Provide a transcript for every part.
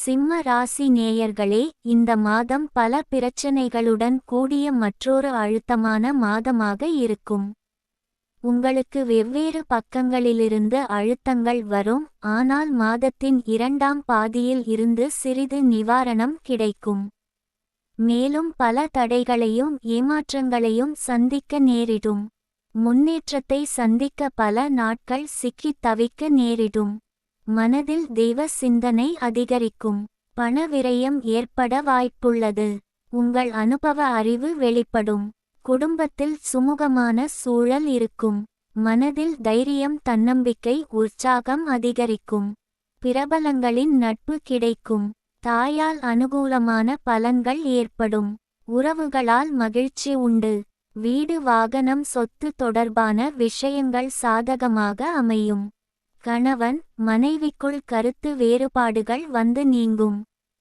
சிம்ம ராசி நேயர்களே, இந்த மாதம் பல பிரச்சனைகளுடன் கூடிய மற்றொரு அழுத்தமான மாதமாக இருக்கும். உங்களுக்கு வெவ்வேறு பக்கங்களிலிருந்து அழுத்தங்கள் வரும், ஆனால் மாதத்தின் இரண்டாம் பாதியில் இருந்து சிறிது நிவாரணம் கிடைக்கும். மேலும் பல தடைகளையும் ஏமாற்றங்களையும் சந்திக்க நேரிடும். முன்னேற்றத்தை சந்திக்க பல நாட்கள் சிக்கித் தவிக்க நேரிடும். மனதில் தெய்வ சிந்தனை அதிகரிக்கும். பண விரயம் ஏற்பட வாய்ப்புள்ளது. உங்கள் அனுபவ அறிவு வெளிப்படும். குடும்பத்தில் சுமூகமான சூழல் இருக்கும். மனதில் தைரியம், தன்னம்பிக்கை, உற்சாகம் அதிகரிக்கும். பிரபலங்களின் நட்பு கிடைக்கும். தாயால் அனுகூலமான பலன்கள் ஏற்படும். உறவுகளால் மகிழ்ச்சி உண்டு. வீடு, வாகனம், சொத்து தொடர்பான விஷயங்கள் சாதகமாக அமையும். கணவன் மனைவிக்குள் கருத்து வேறுபாடுகள் வந்து நீங்கும்.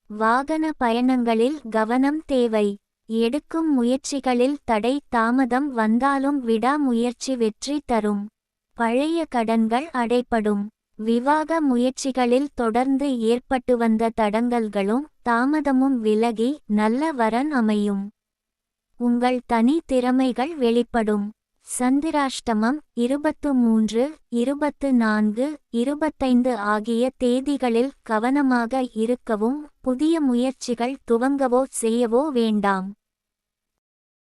வாகன பயணங்களில் கவனம் தேவை. எடுக்கும் முயற்சிகளில் தடை தாமதம் வந்தாலும் விடாமுயற்சி வெற்றி தரும். பழைய கடன்கள் அடைபடும். விவாக முயற்சிகளில் தொடர்ந்து ஏற்பட்டு வந்த தடங்கல்களும் தாமதமும் விலகி நல்ல வரன் அமையும். உங்கள் தனி திறமைகள் வெளிப்படும். சந்திராஷ்டமம் 23, 24, 25 ஆகிய தேதிகளில் கவனமாக இருக்கவும், புதிய முயற்சிகள் துவங்கவோ செய்யவோ வேண்டாம்.